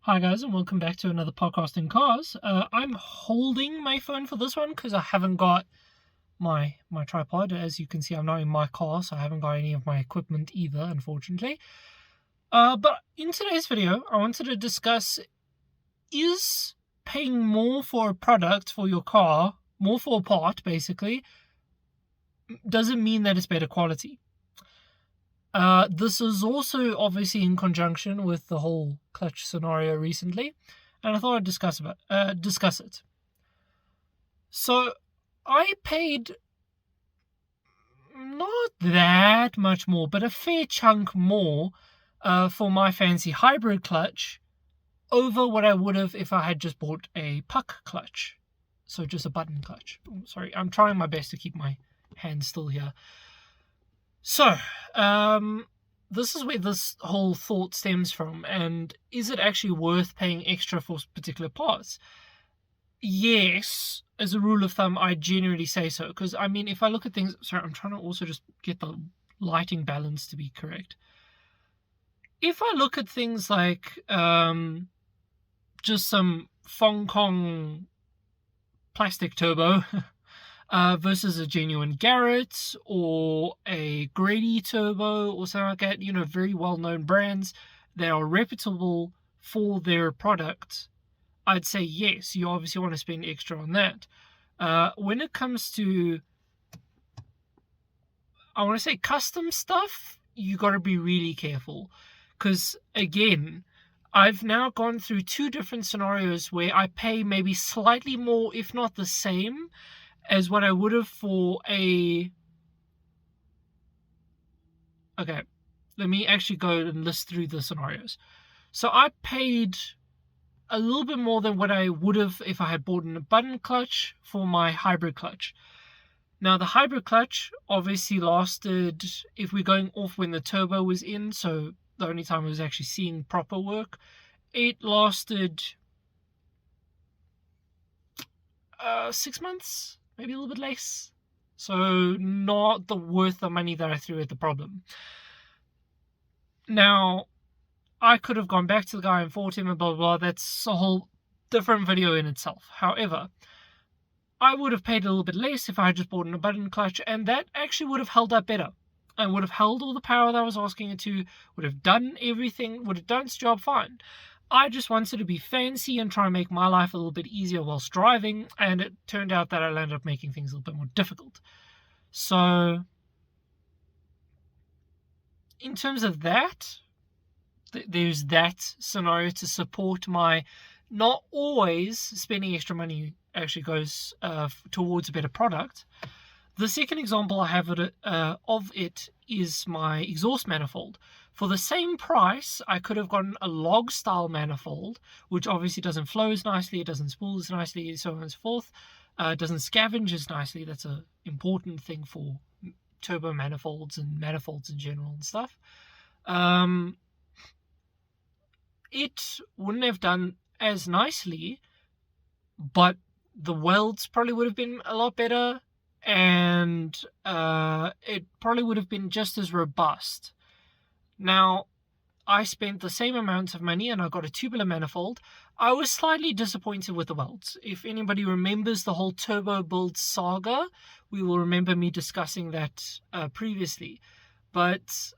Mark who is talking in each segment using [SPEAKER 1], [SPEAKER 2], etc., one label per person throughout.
[SPEAKER 1] Hi guys, and welcome back to another podcast in cars. I'm holding my phone for this one because I haven't got my tripod. As you can see, I'm not in my car, so I haven't got any of my equipment either, unfortunately. But in today's video, I wanted to discuss, is paying more for a product for your car, more for a part basically, doesn't mean that it's better quality. This is also obviously in conjunction with the whole clutch scenario recently, and I thought I'd discuss it. So I paid not that much more, but a fair chunk more for my fancy hybrid clutch over what I would have if I had just bought a puck clutch. So just a button clutch. Sorry, I'm trying my best to keep my hand still here. So, this is where this whole thought stems from, and is it actually worth paying extra for particular parts? Yes, as a rule of thumb, I generally say so, because, I mean, if I look at things... Sorry, I'm trying to also just get the lighting balance to be correct. If I look at things like just some Fong Kong plastic turbo... versus a genuine Garrett or a Grady Turbo or something like that, very well-known brands that are reputable for their product, I'd say yes, you obviously want to spend extra on that. When it comes to, I want to say custom stuff, you got to be really careful. Because, again, I've now gone through two different scenarios where I pay maybe slightly more, if not the same, as what I would have for a... Okay, let me actually go and list through the scenarios. So I paid a little bit more than what I would have if I had bought a button clutch for my hybrid clutch. Now, the hybrid clutch obviously lasted, if we're going off when the turbo was in, so the only time I was actually seeing proper work, it lasted 6 months? Maybe a little bit less. So not the worth the money that I threw at the problem. Now, I could have gone back to the guy and fought him and blah, blah, blah. That's a whole different video in itself. However, I would have paid a little bit less if I had just bought a button clutch, and that actually would have held up better. And would have held all the power that I was asking it to, would have done everything, would have done its job fine. I just wanted to be fancy and try and make my life a little bit easier whilst driving, and it turned out that I ended up making things a little bit more difficult. So, in terms of that, there's that scenario to support my not always spending extra money actually goes towards a better product. The second example I have of it is my exhaust manifold. For the same price, I could have gotten a log-style manifold, which obviously doesn't flow as nicely, it doesn't spool as nicely, so on and so forth. It doesn't scavenge as nicely. That's an important thing for turbo manifolds and manifolds in general and stuff. It wouldn't have done as nicely, but the welds probably would have been a lot better, and it probably would have been just as robust. Now, I spent the same amount of money and I got a tubular manifold. I was slightly disappointed with the welds. If anybody remembers the whole turbo build saga, we will remember me discussing that previously. But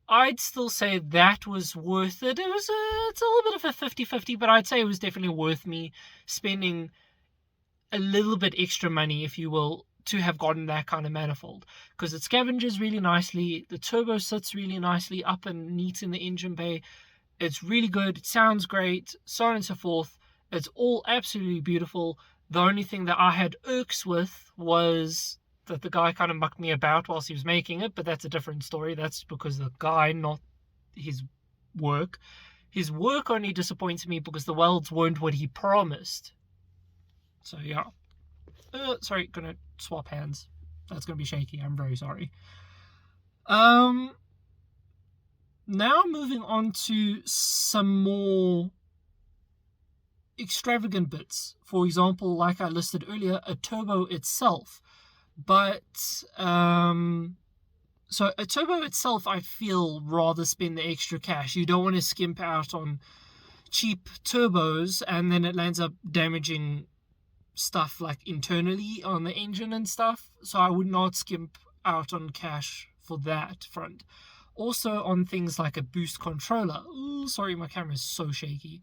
[SPEAKER 1] I'd still say that was worth it. It's a little bit of a 50-50, but I'd say it was definitely worth me spending a little bit extra money, if you will, to have gotten that kind of manifold, because it scavenges really nicely, the turbo sits really nicely up and neat in the engine bay, it's really good, it sounds great, so on and so forth. It's all absolutely beautiful. The only thing that I had irks with was that the guy kind of mucked me about whilst he was making it, but that's a different story. That's because the guy, not his work. His work only disappointed me because the welds weren't what he promised. So yeah. Sorry, gonna swap hands. That's gonna be shaky. I'm very sorry. Now moving on to some more extravagant bits. For example, like I listed earlier, a turbo itself. But so a turbo itself, I feel rather spend the extra cash. You don't want to skimp out on cheap turbos, and then it lands up damaging stuff like internally on the engine and stuff. So I would not skimp out on cash for that front. Also on things like a boost controller. Ooh, sorry, my camera is so shaky.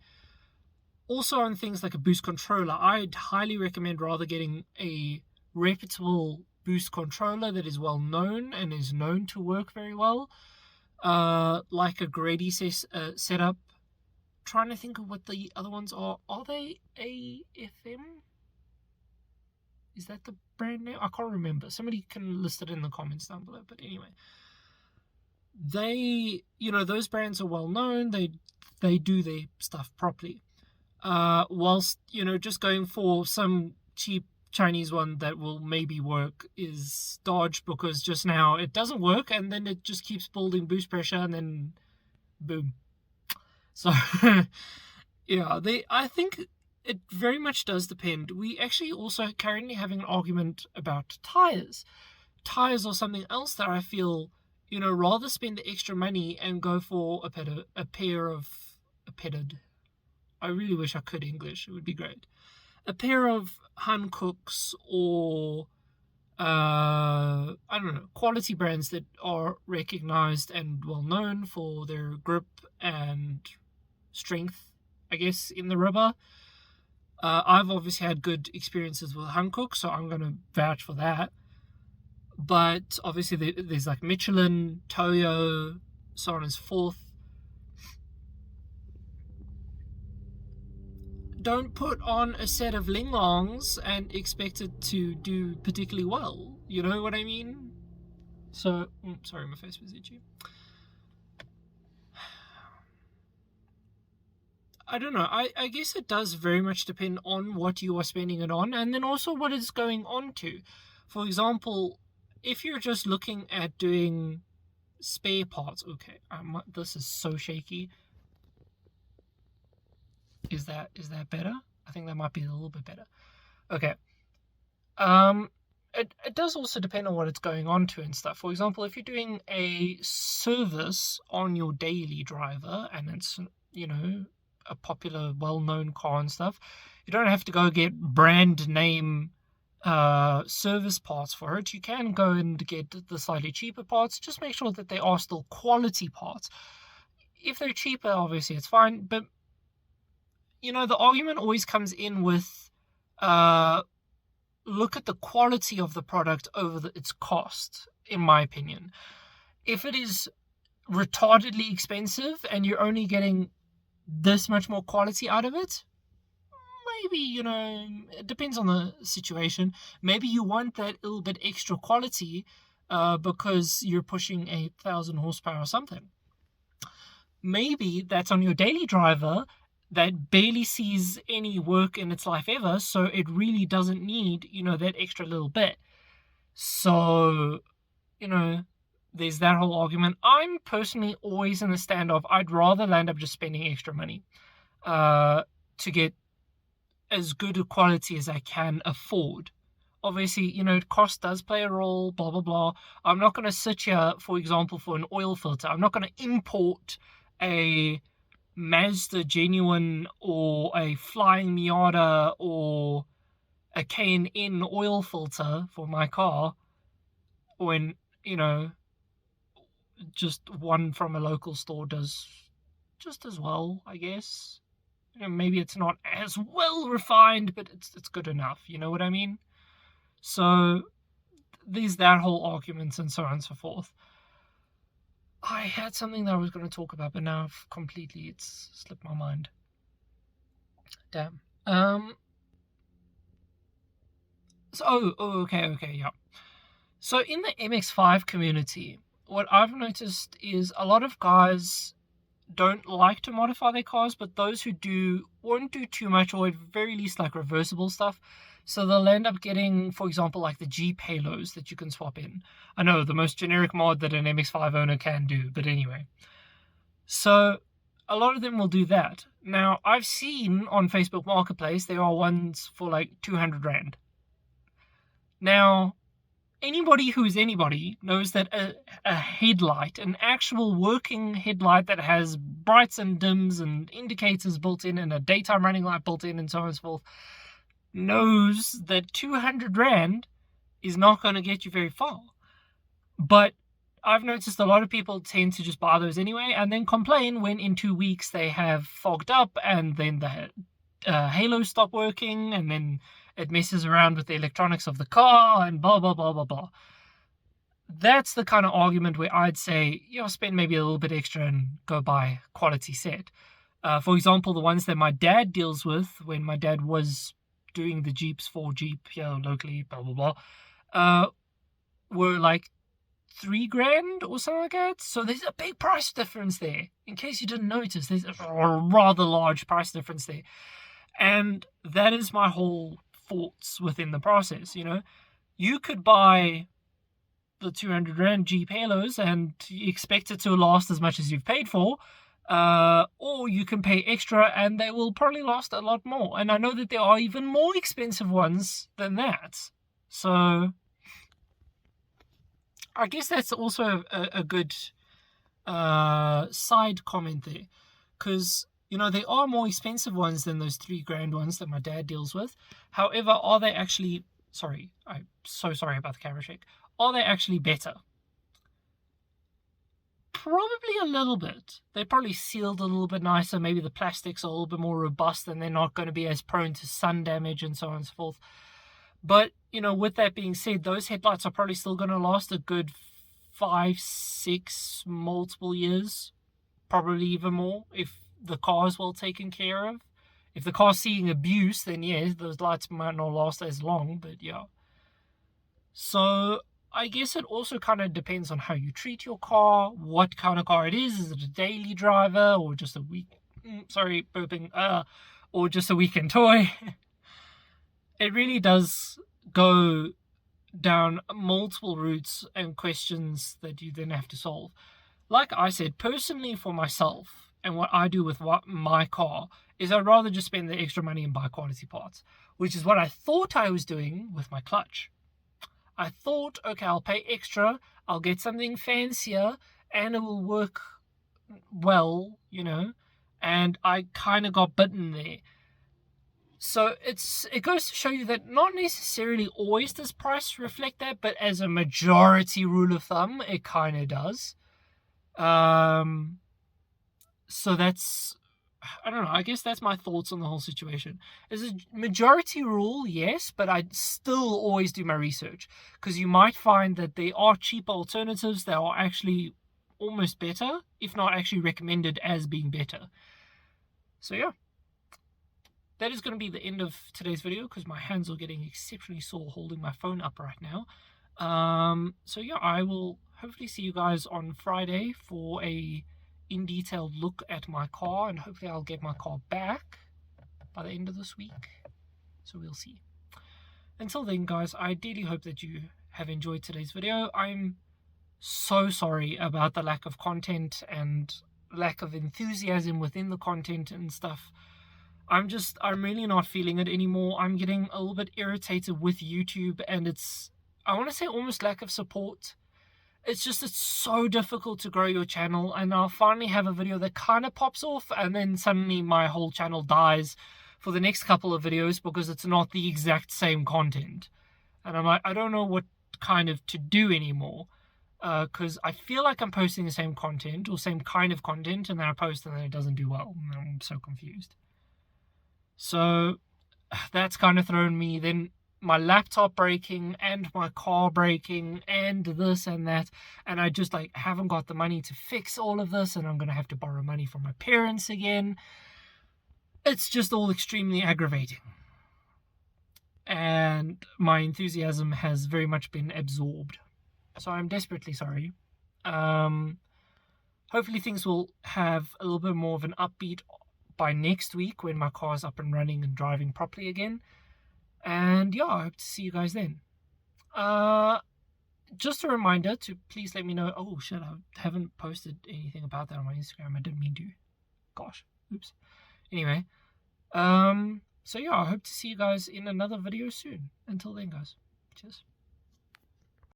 [SPEAKER 1] Also on things like a boost controller, I'd highly recommend rather getting a reputable boost controller that is well known and is known to work very well. Like a Grady setup. Trying to think of what the other ones are. Are they AFM? Is that the brand name? I can't remember. Somebody can list it in the comments down below. But anyway, those brands are well known. They do their stuff properly. Whilst, just going for some cheap Chinese one that will maybe work is dodged, because just now it doesn't work and then it just keeps building boost pressure and then boom. So, yeah, I think it very much does depend. We actually also currently having an argument about tires. Tires are something else that I feel, rather spend the extra money and go for a pair of I really wish I could English. It would be great. A pair of Hankooks or I don't know, quality brands that are recognized and well known for their grip and strength, I guess, in the rubber. I've obviously had good experiences with Hankook, so I'm going to vouch for that. But obviously there's like Michelin, Toyo, so on and so forth. Don't put on a set of Linglongs and expect it to do particularly well. You know what I mean? So, sorry, my face was itchy. I don't know. I guess it does very much depend on what you are spending it on, and then also what it's going on to. For example, if you're just looking at doing spare parts, okay, this is so shaky. Is that better? I think that might be a little bit better. Okay. It does also depend on what it's going on to and stuff. For example, if you're doing a service on your daily driver and it's, a popular, well-known car and stuff, you don't have to go get brand name service parts for it. You can go and get the slightly cheaper parts. Just make sure that they are still quality parts. If they're cheaper, obviously it's fine, but the argument always comes in with look at the quality of the product over its cost, in my opinion. If it is retardedly expensive and you're only getting this much more quality out of it, maybe, it depends on the situation. Maybe you want that little bit extra quality because you're pushing 1,000 horsepower or something. Maybe that's on your daily driver that barely sees any work in its life ever, so it really doesn't need, that extra little bit. So, there's that whole argument. I'm personally always in the stand of I'd rather land up just spending extra money to get as good a quality as I can afford. Obviously, cost does play a role, blah, blah, blah. I'm not going to sit here, for example, for an oil filter. I'm not going to import a Mazda Genuine or a Flying Miata or a K&N oil filter for my car when, just one from a local store does just as well, I guess. Maybe it's not as well refined, but it's good enough. You know what I mean? So there's that whole argument and so on and so forth. I had something that I was going to talk about, but now it's slipped my mind. Damn. Okay, yeah. So in the MX-5 community, what I've noticed is a lot of guys don't like to modify their cars, but those who do won't do too much, or at very least like reversible stuff. So they'll end up getting, for example, like the Jeep Halos that you can swap in. I know, the most generic mod that an MX-5 owner can do, but anyway. So a lot of them will do that. Now, I've seen on Facebook Marketplace, there are ones for like 200 Rand. Now, anybody who is anybody knows that a headlight, an actual working headlight that has brights and dims and indicators built in and a daytime running light built in and so on and so forth, knows that 200 Rand is not going to get you very far. But I've noticed a lot of people tend to just buy those anyway and then complain when in 2 weeks they have fogged up and then the halos stop working and then it messes around with the electronics of the car and blah, blah, blah, blah, blah. That's the kind of argument where I'd say, spend maybe a little bit extra and go buy quality set. For example, the ones that my dad deals with when my dad was doing the Jeeps for Jeep here locally, blah, blah, blah, were like 3 grand or something like that. So there's a big price difference there. In case you didn't notice, there's a rather large price difference there. And that is my whole thoughts within the process. You could buy the 200 Rand Jeep Halos and expect it to last as much as you've paid for, or you can pay extra and they will probably last a lot more. And I know that there are even more expensive ones than that. So I guess that's also a good side comment there, because there are more expensive ones than those 3 grand ones that my dad deals with. However, are they actually... Sorry, I'm so sorry about the camera shake. Are they actually better? Probably a little bit. They're probably sealed a little bit nicer. Maybe the plastics are a little bit more robust and they're not going to be as prone to sun damage and so on and so forth. But, with that being said, those headlights are probably still going to last a good 5, 6, multiple years. Probably even more if the car is well taken care of. If the car's seeing abuse, then yes, those lights might not last as long, but yeah. So I guess it also kind of depends on how you treat your car, what kind of car it is. Is it a daily driver or just a or just a weekend toy? It really does go down multiple routes and questions that you then have to solve. Like I said, personally for myself, and what I do with my car is I'd rather just spend the extra money and buy quality parts, which is what I thought I was doing with my clutch. I thought, okay, I'll pay extra, I'll get something fancier, and it will work well, and I kind of got bitten there. So it goes to show you that not necessarily always does price reflect that, but as a majority rule of thumb, it kind of does. So that's, I don't know, I guess that's my thoughts on the whole situation. As a majority rule, yes, but I still always do my research, because you might find that there are cheaper alternatives that are actually almost better, if not actually recommended as being better. So yeah, that is going to be the end of today's video, because my hands are getting exceptionally sore holding my phone up right now. So yeah, I will hopefully see you guys on Friday for a in-detailed look at my car, and hopefully I'll get my car back by the end of this week. So we'll see. Until then, guys, I dearly hope that you have enjoyed today's video. I'm so sorry about the lack of content and lack of enthusiasm within the content and stuff. I'm really not feeling it anymore. I'm getting a little bit irritated with YouTube, and I want to say almost lack of support. It's so difficult to grow your channel, and I'll finally have a video that kind of pops off, and then suddenly my whole channel dies for the next couple of videos because it's not the exact same content. And I'm like, I don't know what kind of to do anymore, because I feel like I'm posting the same content or same kind of content, and then I post and then it doesn't do well. I'm so confused. So that's kind of thrown me. Then my laptop breaking and my car breaking and this and that, and I just haven't got the money to fix all of this, and I'm gonna have to borrow money from my parents again. It's just all extremely aggravating, and my enthusiasm has very much been absorbed, so I'm desperately sorry. Hopefully things will have a little bit more of an upbeat by next week when my car's up and running and driving properly again. And yeah, I hope to see you guys then. Just a reminder to please let me know. Oh shit, I haven't posted anything about that on my Instagram. I didn't mean to. Gosh, oops. Anyway, so yeah, I hope to see you guys in another video soon. Until then, guys, cheers.